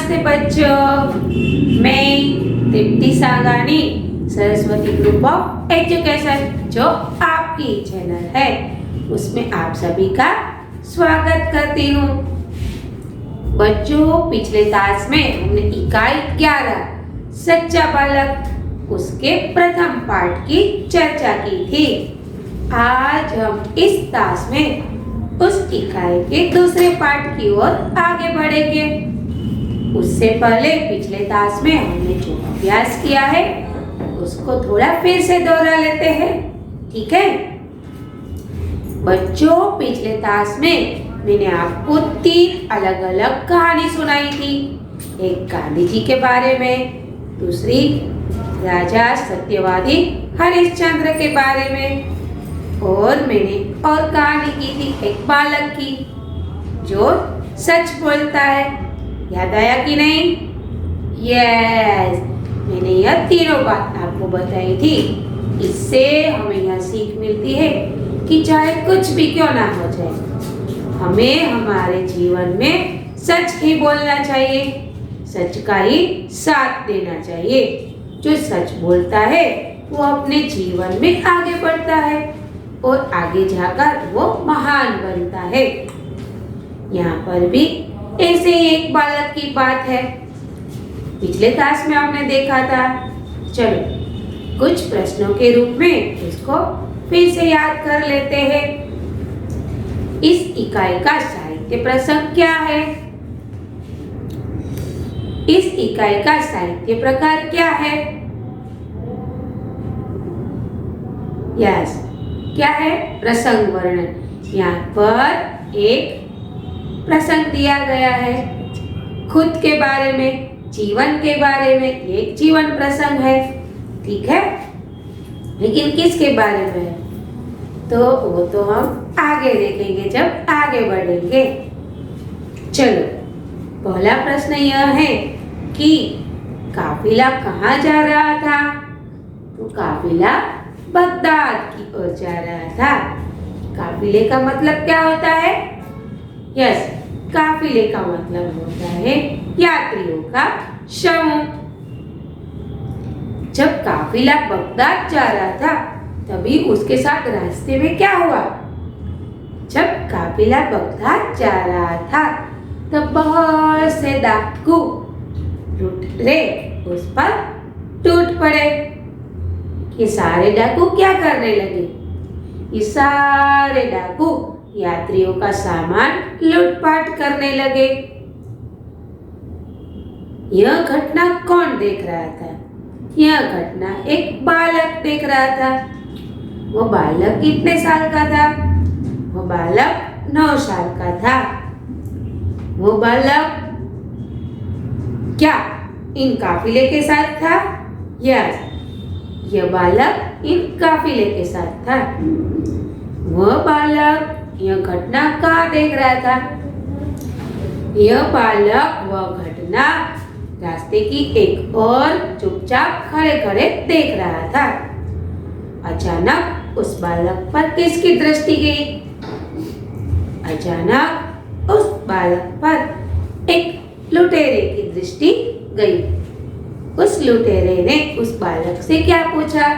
नमस्ते बच्चों, मैं Deepti Sangani Saraswati group of education जो आपकी चैनल है उसमें आप सभी का स्वागत करती हूँ। बच्चों, पिछले क्लास में हमने इकाई 11 सच्चा बालक उसके प्रथम पाठ की चर्चा की थी। आज हम इस क्लास में उस इकाई के दूसरे पाठ की ओर आगे बढ़ेंगे। उससे पहले पिछले क्लास में हमने जो अभ्यास किया है उसको थोड़ा फिर से दोहरा लेते हैं, ठीक है बच्चों? पिछले क्लास में मैंने आपको 3 अलग अलग कहानी सुनाई थी। एक गांधी जी के बारे में, दूसरी राजा सत्यवादी हरिश्चंद्र के बारे में, और मैंने और कहानी की थी एक बालक की जो सच बोलता है। याद आया कि नहीं? यस, मैंने यह तीनों बात आपको बताई थी। इससे हमें यह सीख मिलती है कि चाहे कुछ भी क्यों ना हो जाए, हमें हमारे जीवन में सच ही बोलना चाहिए, सच का ही साथ देना चाहिए। जो सच बोलता है वो अपने जीवन में आगे बढ़ता है और आगे जाकर वो महान बनता है। यहाँ पर भी ऐसे ही एक बालक की बात है। पिछले क्लास में आपने देखा था। चलो कुछ प्रश्नों के रूप में इसको फिर से याद कर लेते हैं। इस इकाई का साहित्य प्रसंग क्या है? इस इकाई का साहित्य प्रकार क्या है? यस, क्या है? प्रसंग वर्णन। यहाँ पर एक प्रसंग दिया गया है खुद के बारे में, जीवन के बारे में। एक जीवन प्रसंग है, ठीक है, लेकिन किसके बारे में है तो वो तो हम आगे देखेंगे जब आगे बढ़ेंगे। चलो, पहला प्रश्न यह है कि काफिला कहाँ जा रहा था? तो काफिला बगदाद की ओर जा रहा था। काफिले का मतलब क्या होता है? यस, काफिले का मतलब होता है यात्रियों का समूह। जब काफिला बगदाद जा रहा था तभी उसके साथ रास्ते में क्या हुआ? जब काफिला बगदाद जा रहा था तब बहुत से डाकू लुटेरे उस पर टूट पड़े। ये सारे डाकू क्या करने लगे? ये सारे डाकू यात्रियों का सामान लूटपाट करने लगे। यह घटना कौन देख रहा था? यह घटना एक बालक देख रहा था। वो बालक कितने साल का था? वो बालक 9 साल का था। वो बालक क्या इन काफिले के साथ था? यस, यह बालक इन काफिले के साथ था। वह बालक यह घटना कहाँ देख रहा था? यह बालक वह घटना रास्ते की एक और चुपचाप खड़े खड़े देख रहा था। अचानक उस बालक पर किसकी दृष्टि गई? अचानक उस बालक पर एक लुटेरे की दृष्टि गई। उस लुटेरे ने उस बालक से क्या पूछा?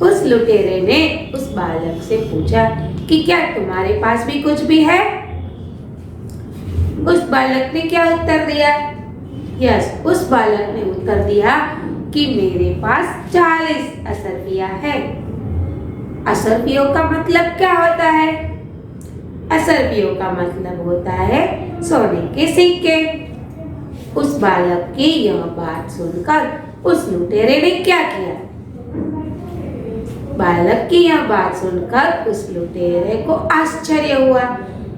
उस लुटेरे ने उस बालक से पूछा कि क्या तुम्हारे पास भी कुछ भी है? उस बालक ने क्या उत्तर दिया? यस, उस बालक ने उत्तर दिया कि मेरे पास 40 असरफिया है। असरफियों का मतलब क्या होता है? असरफियों का मतलब होता है सोने के सिक्के। उस बालक की यह बात सुनकर उस लुटेरे ने क्या किया? बालक की यह बात सुनकर उस लुटेरे को आश्चर्य हुआ,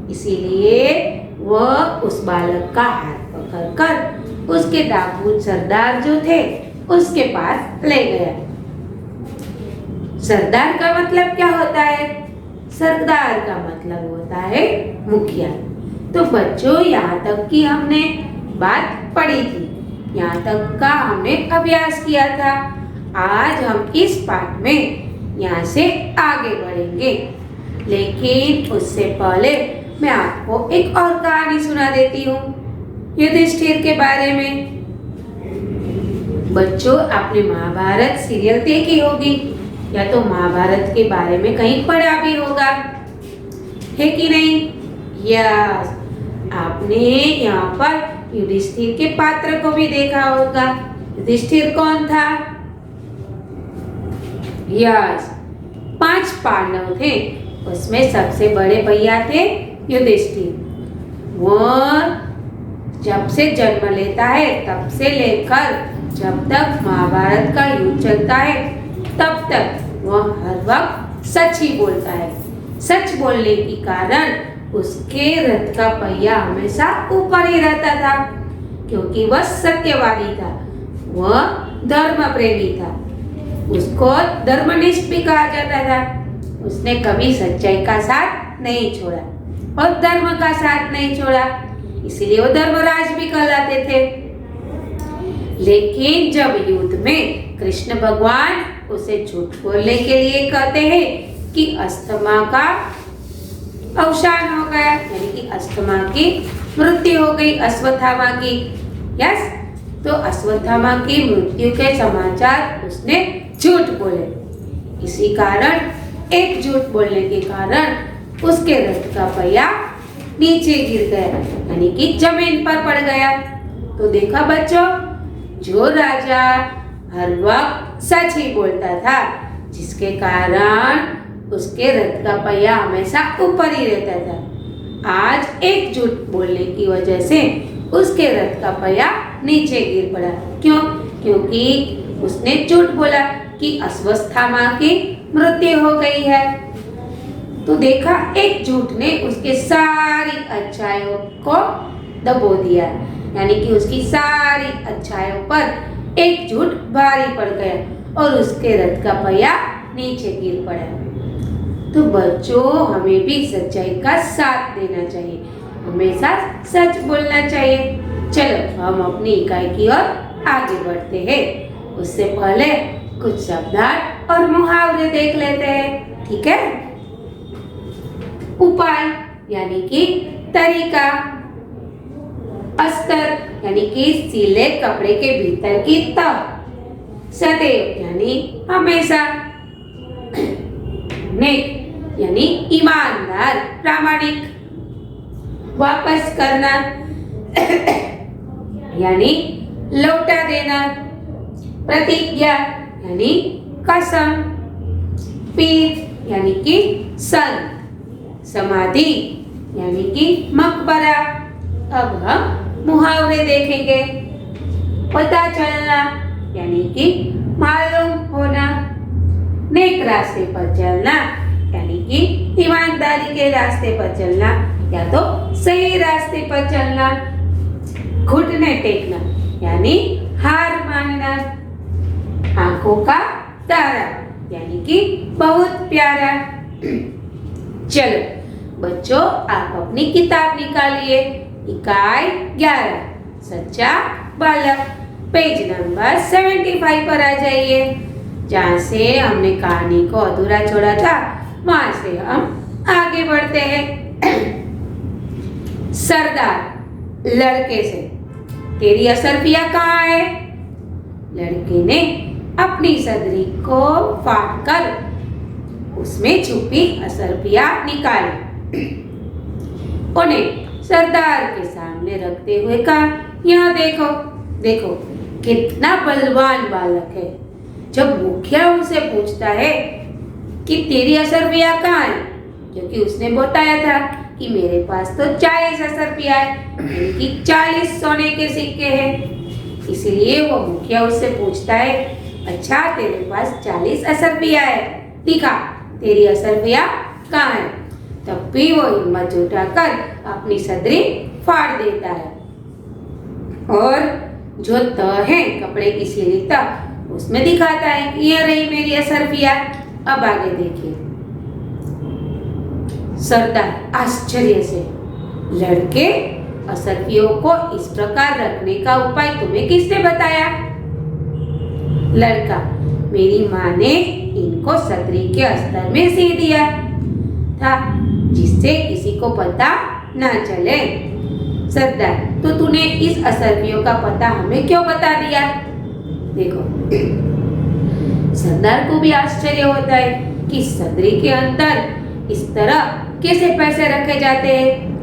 इसीलिए वह उस बालक का हाथ पकड़कर उसके डाकू सरदार जो थे उसके पास ले गया। सरदार का मतलब क्या होता है? सरदार का मतलब होता है मुखिया। तो बच्चों, यहाँ तक की हमने बात पढ़ी थी, यहाँ तक का हमने अभ्यास किया था। आज हम इस पाठ में यहाँ से आगे बढ़ेंगे, लेकिन उससे पहले मैं आपको एक और कहानी सुना देती हूँ। युधिष्ठिर के बारे में। बच्चों, आपने महाभारत सीरियल देखी होगी या तो महाभारत के बारे में कहीं पढ़ा भी होगा, है कि नहीं? यस, आपने यहाँ पर युधिष्ठिर के पात्र को भी देखा होगा। युधिष्ठिर कौन था? यस, 5 पांडव थे, उसमें सबसे बड़े भैया थे युधिष्ठिर। वो जब से जन्म लेता है तब से लेकर जब तक महाभारत का युद्ध चलता है तब तक वह हर वक्त सच ही बोलता है। सच बोलने के कारण उसके रथ का पहिया हमेशा ऊपर ही रहता था, क्योंकि वह सत्यवादी था, वह धर्म प्रेमी था, उसको धर्मनिष्ठ भी कहा जाता था। उसने कभी सच्चाई का साथ नहीं छोड़ा और धर्म का साथ नहीं छोड़ा, इसीलिए वो धर्मराज भी कहलाते थे। लेकिन जब युद्ध में कृष्ण भगवान उसे झूठ बोलने के लिए कहते हैं कि अस्थमा का अवसान हो गया, यानी कि अस्थमा की मृत्यु हो गई अश्वत्थामा की। यस, तो अश्वत्थामा की मृत्यु के समाचार उसने झूठ बोले। इसी कारण एक झूठ बोलने के कारण उसके रथ का पहिया नीचे गिर गया, यानी कि जमीन पर पड़ गया। तो देखा बच्चों, जो राजा हर वक्त सच ही बोलता था, जिसके कारण उसके रथ का पहिया हमेशा ऊपर ही रहता था, आज एक झूठ बोलने की वजह से उसके रथ का पहिया नीचे गिर पड़ा। क्यों? क्योंकि उसने झूठ बोला कि अश्वत्थामा की मृत्यु हो गई है। तो देखा, एक झूठ ने उसके सारी अच्छाइयों को दबो दिया, यानी कि उसकी सारी अच्छाइयों पर एक झूठ भारी पड़ गया और उसके रथ का पहिया नीचे गिर पड़ा। तो बच्चों, हमें भी सच्चाई का साथ देना चाहिए, हमेशा सच बोलना चाहिए। चलो हम अपनी इकाई की ओर आगे बढ़ते हैं। उससे पहले कुछ शब्दार्थ और मुहावरे देख लेते हैं, ठीक है? उपाय यानी कि तरीका, अस्तर यानी कि सिले कपड़े के भीतर की तह, सदैव यानी हमेशा, नेक यानी ईमानदार प्रामाणिक, वापस करना यानी लौटा देना, प्रतिज्ञा यानी कसम, पीर यानी कि संत, समाधि यानी कि मकबरा। अब हम मुहावरे देखेंगे। पता चलना यानी कि मालूम होना, नेक रास्ते पर चलना यानी कि ईमानदारी के रास्ते पर चलना या तो सही रास्ते पर चलना, घुटने टेकना यानी हार मानना, आंखों का तारा यानी कि बहुत प्यारा। चलो बच्चों, आप अपनी किताब निकालिए, इकाई 11 सच्चा बालक, पेज नंबर 75 पर आ जाइए। जहाँ से हमने कहानी को अधूरा छोड़ा था वहां से हम आगे बढ़ते हैं। सरदार लड़के से, तेरी असरफिया कहाँ है? लड़के ने अपनी सदरी को फाड़कर उसमें छुपी असरफिया निकाली। उन्हें सरदार के सामने रखते हुए कहा, यहाँ देखो देखो कितना बलवान बालक है। जब मुखिया उनसे पूछता है कि तेरी असरफिया कहाँ है, क्योंकि उसने बताया था कि मेरे पास तो 40 असरफिया है, यानी कि 40 सोने के सिक्के हैं, इसलिए वो मुखिया उससे पूछता है, अच्छा तेरे पास 40 असरफिया है, दिखा तेरी असरफिया कहाँ है। तब भी वो हिम्मत जुटाकर अपनी सदरी फाड़ देता है और जो तह है कपड़े की सिली तह उसमें दिखाता है कि ये रही मेरी असरफिया। अब आगे देखिए। सरदार आश्चर्य से, लड़के असरफियों को इस प्रकार रखने का उपाय तुम्हें किसने बताया? लड़का, मेरी माँ ने इनको सदरी के अस्तर में सी दिया था, जिससे किसी को पता ना चले। सरदार, तो तूने इस असरफियों का पता हमें क्यों बता दिया? देखो, सरदार को भी आश्चर्य होता है कि सदरी के अंदर इस तरह कैसे पैसे रखे जाते हैं।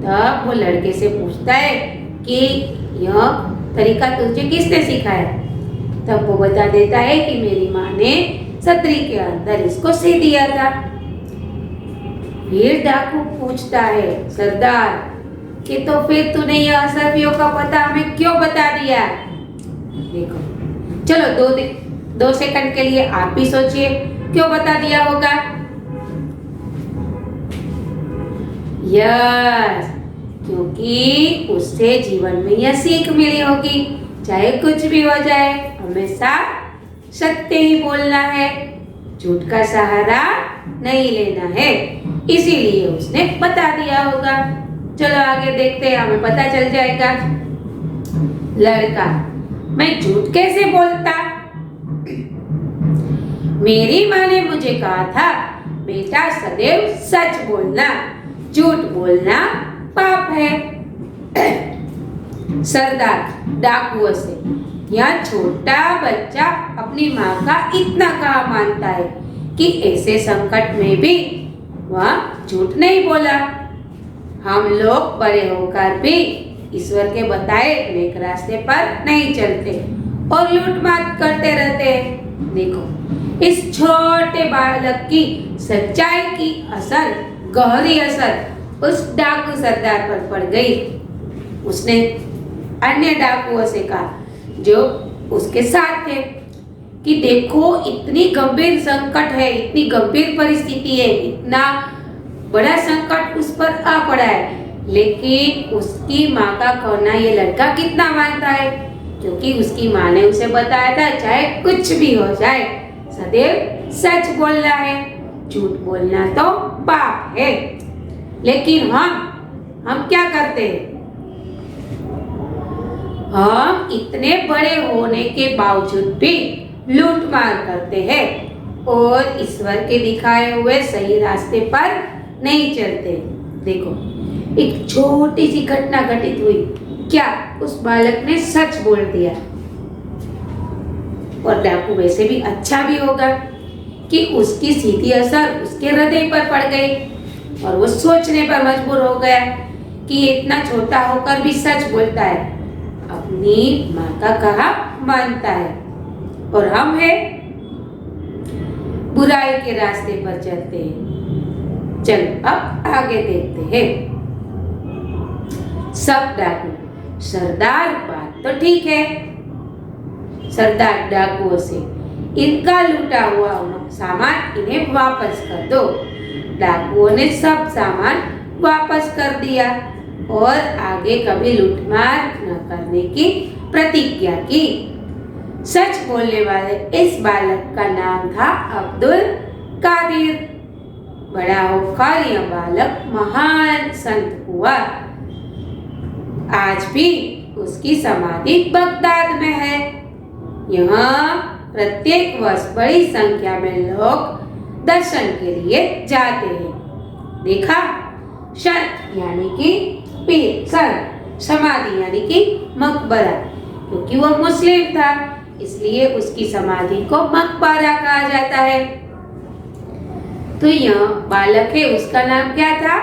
तब वो लड़के से पूछता है कि यह तरीका तुझे किसने सिखाया? तब वो बता देता है कि मेरी माँ ने सदरी के अंदर इसको सी दिया था। फिर डाकू पूछता है सरदार कि तो फिर तूने यह असरफियों का पता हमें क्यों बता दिया? देखो, चलो 2 सेकंड के लिए आप भी सोचिए क्यों बता दिया होगा। यस, क्योंकि उससे जीवन में यह सीख मिली होगी, चाहे कुछ भी हो जाए हमेशा सत्य ही बोलना है, झूठ का सहारा नहीं लेना है, इसीलिए उसने बता दिया होगा। चलो आगे देखते हैं, हमें पता चल जाएगा। लड़का, मैं झूठ कैसे बोलता? मेरी माँ ने मुझे कहा था बेटा सदैव सच बोलना, झूठ बोलना पाप है। सरदार डाकुओं से, यह छोटा बच्चा अपनी माँ का इतना कहा मानता है कि ऐसे संकट में भी वह झूठ नहीं बोला। हम लोग बड़े होकर भी ईश्वर के बताए नेक रास्ते पर नहीं चलते और लूटमार करते रहते हैं। देखो, इस छोटे बालक की सच्चाई की असर, गहरी असर उस डाकू सरदार पर पड़ गई। उसने अन्य डाकुओं से कहा जो उसके साथ थे कि देखो, इतनी गंभीर संकट है, इतनी गंभीर परिस्थिति है, इतना बड़ा संकट उस पर आ पड़ा है, लेकिन उसकी माँ का कहना ये लड़का कितना मानता है, क्योंकि उसकी माँ ने उसे बताया था चाहे कुछ भी हो जाए सदैव सच बोलना है, झूठ बोलना तो पाप है। लेकिन हम क्या करते हैं? हम इतने बड़े होने के बावजूद भी लूट मार करते हैं और ईश्वर के दिखाए हुए सही रास्ते पर नहीं चलते। देखो, एक छोटी सी घटना घटित हुई, क्या उस बालक ने सच बोल दिया? और डाकू वैसे भी अच्छा भी होगा कि उसकी सीधी असर उसके हृदय पर पड़ गई और वो सोचने पर मजबूर हो गया कि ये इतना छोटा होकर भी सच बोलता है, अपनी माँ का कहा मानता है, और हम है बुराई के रास्ते पर चलते हैं। चलो अब आगे देखते हैं। सब डाकू, सरदार बात तो ठीक है, सरदार डाकुओं से इनका लूटा हुआ सामान इन्हें वापस कर दो। डाकुओं ने सब सामान वापस कर दिया और आगे कभी लूटमार न करने की प्रतिज्ञा की। सच बोलने वाले इस बालक का नाम था अब्दुल कादिर। बड़ा होकर यह बालक महान संत हुआ। आज भी उसकी समाधि बगदाद में है। यहाँ प्रत्येक वर्ष बड़ी संख्या में लोग दर्शन के लिए जाते हैं। देखा, संत यानी कि पीर, संत, समाधि यानी कि मकबरा, क्योंकि वह मुस्लिम था इसलिए उसकी समाधि को मकबरा कहा जाता है। तो यह बालक है, उसका नाम क्या था?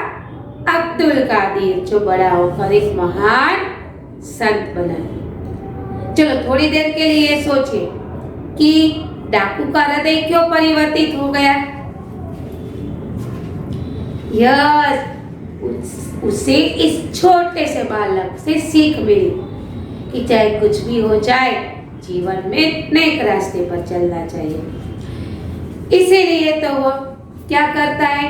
अब्दुल कादिर, जो बड़ा होकर एक महान संत बना। चलो थोड़ी देर के लिए सोचिए कि डाकू का हृदय क्यों परिवर्तित हो गया। उसे इस छोटे से बालक से सीख मिली कि चाहे कुछ भी हो जाए जीवन में नेक रास्ते पर चलना चाहिए। इसीलिए तो वो क्या करता है,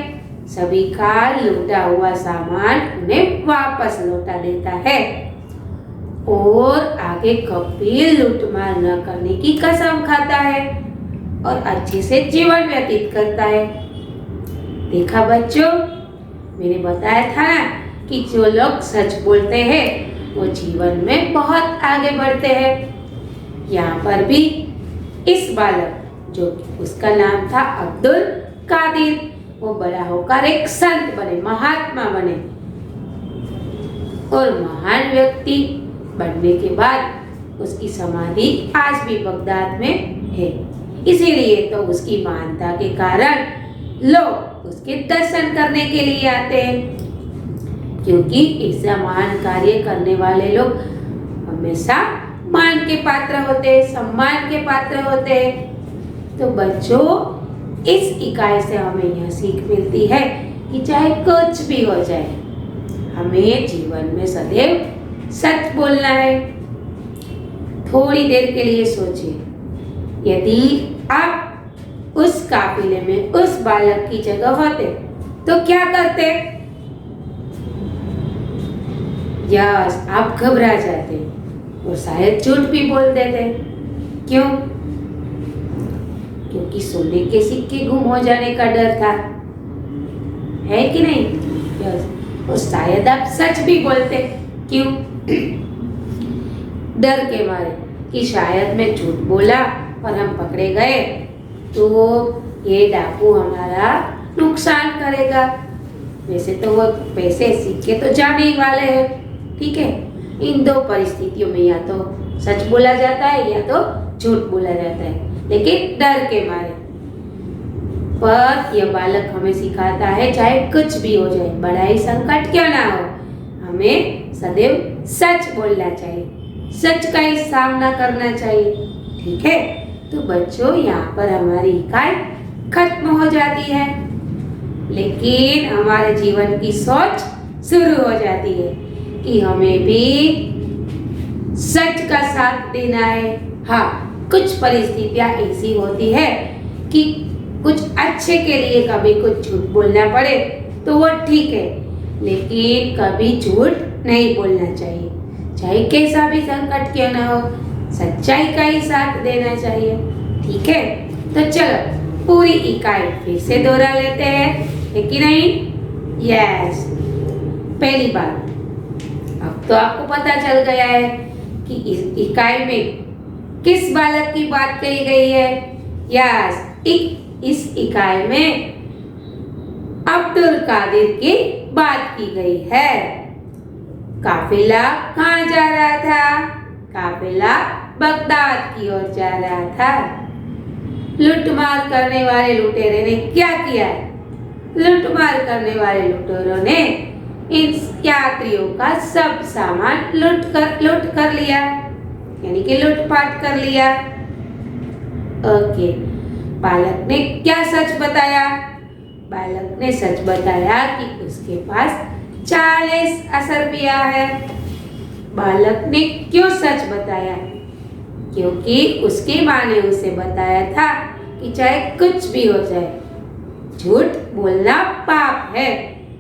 सभी का लूटा हुआ सामान उन्हें वापस लौटा देता है और आगे कभी लूटमार न करने की कसम खाता है और अच्छे से जीवन व्यतीत करता है। देखा बच्चों, मैंने बताया था ना कि जो लोग सच बोलते हैं वो जीवन में बहुत आगे बढ़ते हैं। यहाँ पर भी इस बालक, जो उसका नाम था अब्दुल कादिर, वो बड़ा होकर एक संत बने, महात्मा बने। और महान व्यक्ति बनने के बाद उसकी समाधि आज भी बगदाद में है। इसीलिए तो उसकी महानता के कारण लोग उसके दर्शन करने के लिए आते हैं, क्योंकि ऐसा महान कार्य करने वाले लोग हमेशा मान के पात्र होते हैं, सम्मान के पात्र होते हैं। तो बच्चों, इस इकाई से हमें यह सीख मिलती है कि चाहे कुछ भी हो जाए, हमें जीवन में सदैव सच बोलना है। थोड़ी देर के लिए सोचिए, यदि आप उस काफिले में उस बालक की जगह होते तो क्या करते? यस, आप घबरा जाते और शायद झूठ भी बोल देते। क्यों? क्योंकि सोने के सिक्के गुम हो जाने का डर था, है कि नहीं? यस, और शायद आप सच भी बोलते। क्यों? डर के मारे कि शायद मैं झूठ बोला और हम पकड़े गए तो ये डाकू हमारा नुकसान करेगा। वैसे तो वो पैसे सिक्के तो जाने ही वाले हैं, ठीक है। इन दो परिस्थितियों में या तो सच बोला जाता है या तो झूठ बोला जाता है, लेकिन डर के मारे। पर यह बालक हमें सिखाता है, चाहे कुछ भी हो जाए, बड़ा ही संकट क्यों ना हो, हमें सदैव सच बोलना चाहिए, सच का ही सामना करना चाहिए, ठीक है। तो बच्चों, यहाँ पर हमारी इकाई खत्म हो जाती है, लेकिन हमारे जीवन की सोच शुरू हो जाती है कि हमें भी सच का साथ देना है। हाँ, कुछ परिस्थितियां ऐसी होती है कि कुछ अच्छे के लिए कभी कुछ झूठ बोलना पड़े तो वो ठीक है, लेकिन कभी झूठ नहीं बोलना चाहिए। चाहे कैसा भी संकट क्यों ना हो, सच्चाई का ही साथ देना चाहिए, ठीक है। तो चलो पूरी इकाई फिर से दोहरा लेते हैं, है कि नहीं? यस। पहली बात, अब तो आपको पता चल गया है कि इस इकाई में किस बालक की बात कही गई है। यस, इस इकाई में अब्दुल कादिर की बात की गई है। काफिला कहाँ जा रहा था? काफिला बगदाद की ओर जा रहा था। लूटमार करने वाले लुटेरे ने क्या किया? लूटमार करने वाले लुटेरों ने इन यात्रियों का सब सामान लूट कर लिया, यानी कि लूटपाट कर लिया। ओके, बालक ने क्या सच बताया? बालक ने सच बताया कि उसके पास 40 असरफिया है। बालक ने क्यों सच बताया? क्योंकि उसकी माँ ने उसे बताया था कि चाहे कुछ भी हो जाए, झूठ बोलना पाप है,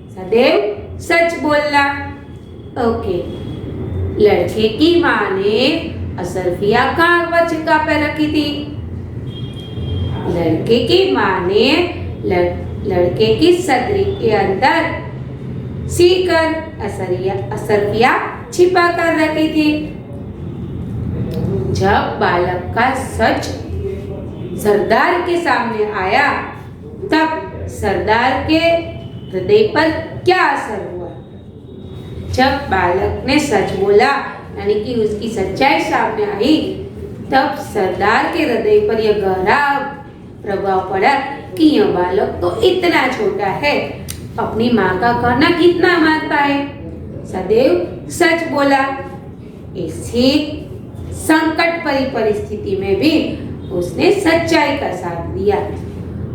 सदैव सच बोलना। ओके, लड़के की माँ ने असरफिया कहाँ छिपा कर रखी थी? लड़के की माँ ने लड़के की सदरी के अंदर सीकर असरफिया छिपा कर रखी थी। जब बालक का सच सरदार के सामने आया, तब सरदार के हृदय पर क्या असर हुआ? जब बालक ने सच बोला, यानी कि उसकी सच्चाई सामने आई, तब सरदार के हृदय पर यह गहरा प्रभाव पड़ा कि यह बालक तो इतना छोटा है, अपनी माँ का कहना कितना मानता है, सदैव सच बोला। इसी संकट भरी परिस्थिति में भी उसने सच्चाई का साथ दिया।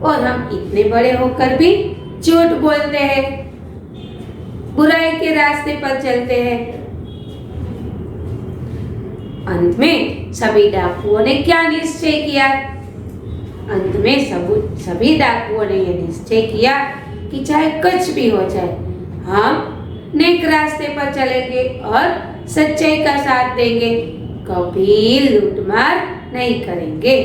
और हम इतने बड़े होकर भी झूठ बोलते हैं, बुराई के रास्ते पर चलते हैं। अंत में सभी डाकुओं ने क्या निश्चय किया? अंत में सभी डाकुओं ने यह निश्चय किया कि चाहे कुछ भी हो जाए, हम नेक रास्ते पर चलेंगे और सच्चाई का साथ देंगे, कभी लूटमार नहीं करेंगे।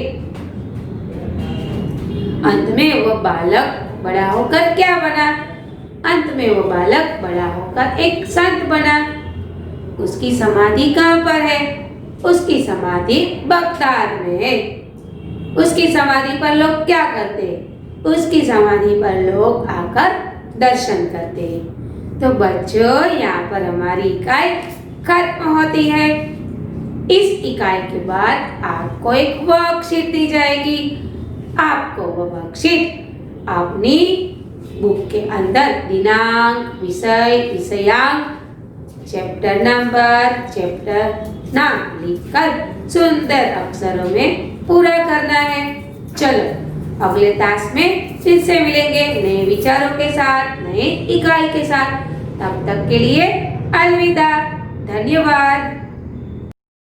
अंत में वो बालक बड़ा होकर क्या बना? अंत में वो बालक बड़ा होकर एक संत बना। उसकी समाधि कहाँ पर है? उसकी समाधि बगदाद में है। उसकी समाधि पर लोग क्या करते हैं? उसकी समाधि पर लोग आकर दर्शन करते हैं। तो बच्चों यहाँ पर हमारी इकाई खत्म होती है। इस इकाई के बाद आपको एक वर्कशीट दी जाएगी। आपको वो वर्कशीट अपनी बुक के अंदर दिनांक, विषय, विषयांक, चैप्टर नंबर, चैप्टर नाम लिखकर सुंदर अक्षरों में पूरा करना है। चलो अगले क्लास में फिर से मिलेंगे नए विचारों के साथ, नए इकाई के साथ। तब तक के लिए अलविदा। धन्यवाद।